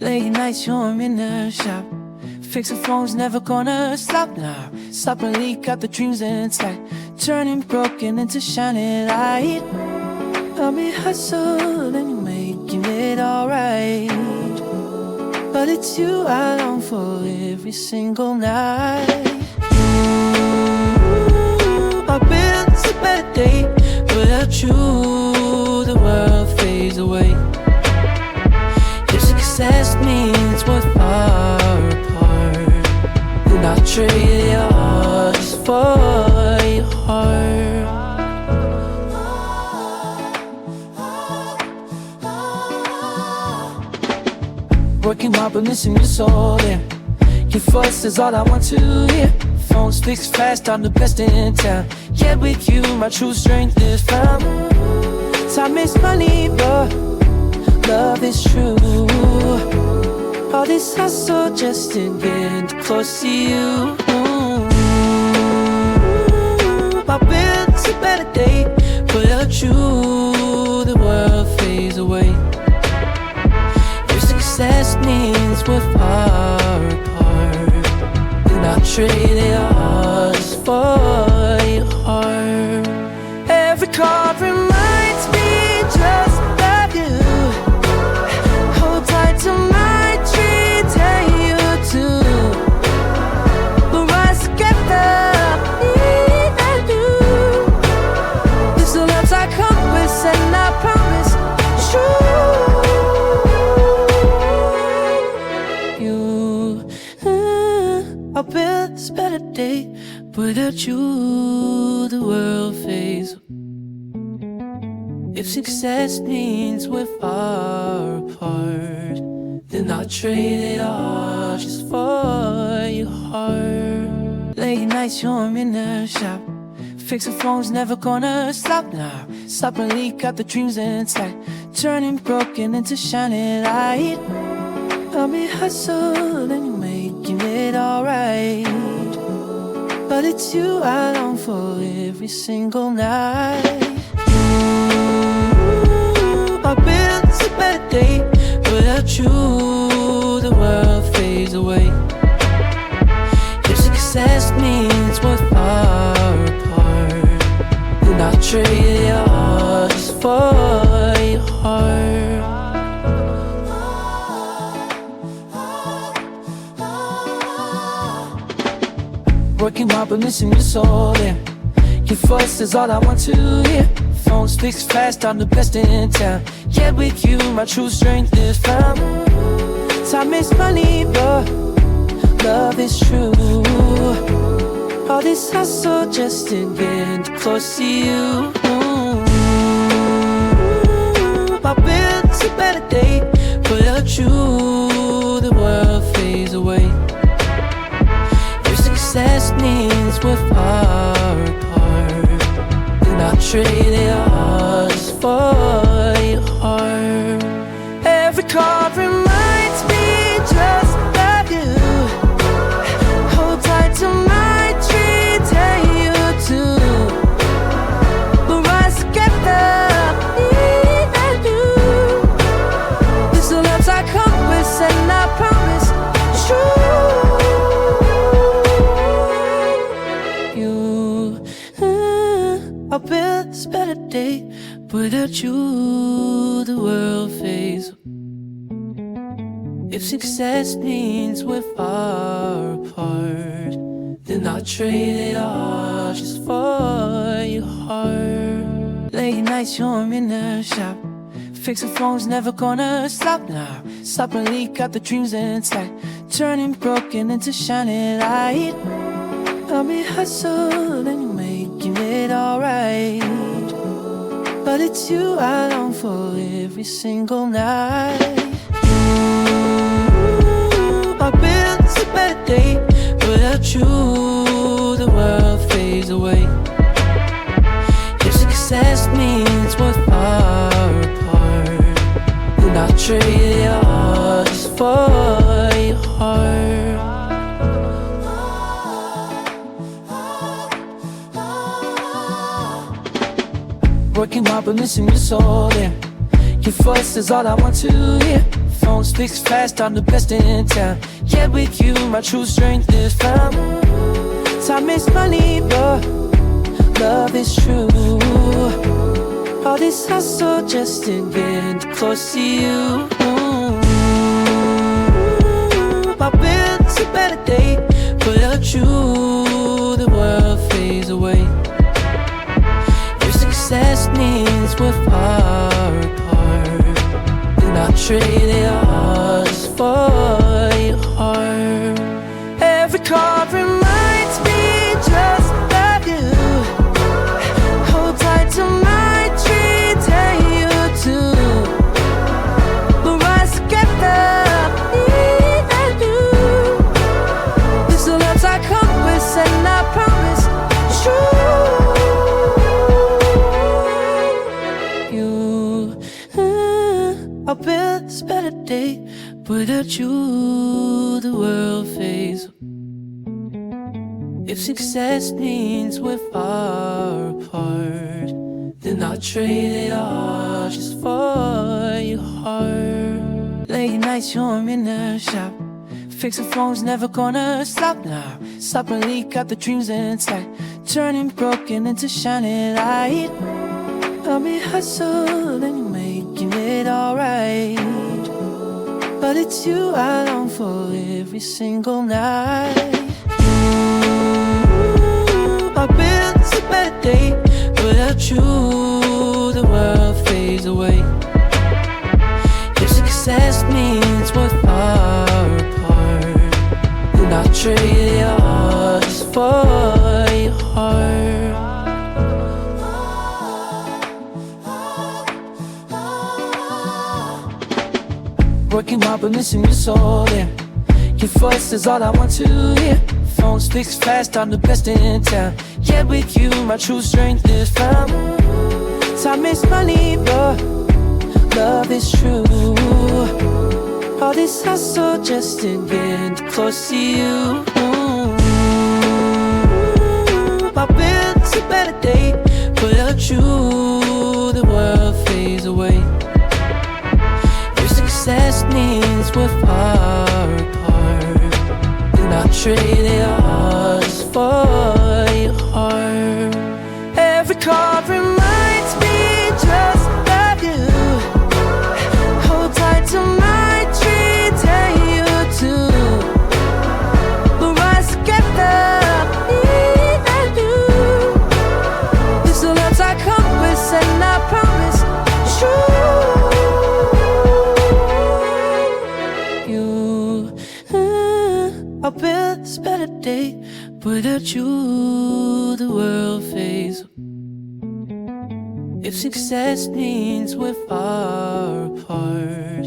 Late nights, you're in the shop. Fixing phones, never gonna stop now. Stop a leak, got the dreams inside. Turning broken into shining light. I'll be hustling, you're making it alright. But it's you I long for every single night. My bill's a better day. Without you, the world fades away. Your success means we're far apart, and I'll trade yours for your heart. Working hard but missing your soul, yeah. Your voice is all I want to hear. Phone speaks fast, I'm the best in town. Yet with you, my true strength is found. Time is money, but love is true. All this hustle just to get close to you. My bill's a better day. Without you, the world fades away. Your success means we're far apart, and I'll trade yours for your heart. Every card reminds me just of you. Hold tight to my dreams and you too. We'll rise together, me and you. This the love I come with, and I promise it's true. I'll build this better day. Without you, the world fades. If success means we're far apart, then I'll trade it all just for your heart. Late nights, you're in the shop. Fixing phones, never gonna stop now. Stop a leak, got the dreams inside. Turning broken into shining light. I'll be hustling, you're making it alright. But it's you I long for every single night. My bill's a better day. Without you, the world fades away. Your success means we're far apart, and I'll trade yours for your heart. Working hard but missing your soul, yeah. Your voice is all I want to hear. Phone speaks fast, I'm the best in town. Yet with you, my true strength is found. Time is money, but love is true. All this hustle just to get close to you. My bill's a better day. Without you, the world fades away. Success means we're far apart, and I'll trade yours for your heart. Every card reminds me just of you. Hold tight to my dreams and you too. We'll rise together, me and you. This the love I come with, and I promise it's true. I'll build this better day. Without you, the world fades. If success means we're far apart, then I'll trade it all just for your heart. Late nights, you're in the shop. Fixing phones, never gonna stop now. Stop a leak, got the dreams inside. Turning broken into shining light. I'll be hustling, you're making it alright. But it's you I long for every single night. My bill's a better day. Without you, the world fades away. Your success means we're far apart, and I'll trade yours for your heart. Working hard but missing your soul, yeah. Your voice is all I want to hear. Phones fixed fast, I'm the best in town. Yeah, with you, my true strength is found. Time is money, but love is true. All this hustle just to get close to you. My bill's a better day. Without you, the world fades away. Your success means we're far apart. Do not trade it all just for your heart. Every card reminds me just of you. Hold tight to my tree, tell you to. We'll rise together, me and you. This is love I compass, and I promise you. I'll build this better day. Without you, the world fades. If success means we're far apart, then I'll trade it all just for your heart. Late nights, you're in the shop. Fixing phones, never gonna stop now. Stop and leak out the dreams inside, turning broken into shining light. I'll be hustling, you're making it alright. But it's you I long for every single night. My bill's a better day. Without you, the world fades away. Your success means we're far apart. And I'll trade it all just for your heart. Working hard but missing your soul, yeah. Your voice is all I want to hear. Phones fixed fast, I'm the best in town. Yeah, with you, my true strength is found. Time is money, but love is true. All this hustle just to get close to you. My bill's a better day. Without you, the world fades away. Success means we're far apart. And I'll trade it all just for your heart. Every card reminds me just of you. Hold tight to my tree, tell you to. We'll rise together, me and you. This love's our compass, and I promise you. I'll build this better day. Without you, the world fades. If success means we're far apart,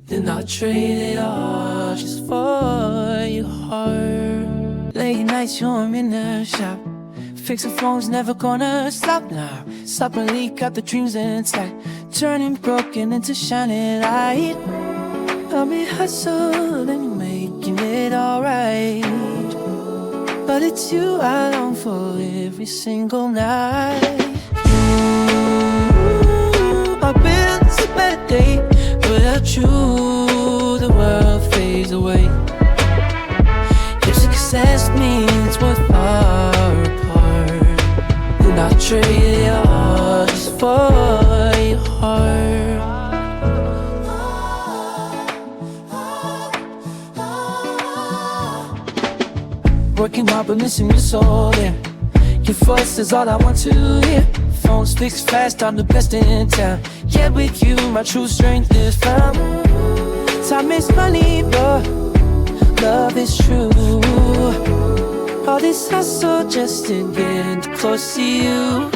then I'll trade it all just for your heart. Late nights, you're in the shop. Fixing phones, never gonna stop now. Stop and leak out the dreams inside, turning broken into shining light. I'll be hustling, you're making it alright. But it's you I long for every single night. My bill's a better day. Without you, the world fades away. Your success means we're far apart. And I'll trade it all just for your heart. Working hard but missing your soul, yeah. Your voice is all I want to hear. Phones fixed fast, I'm the best in town. Yeah, with you, my true strength is found. Time is money, but love is true. All this hustle just to get close to you.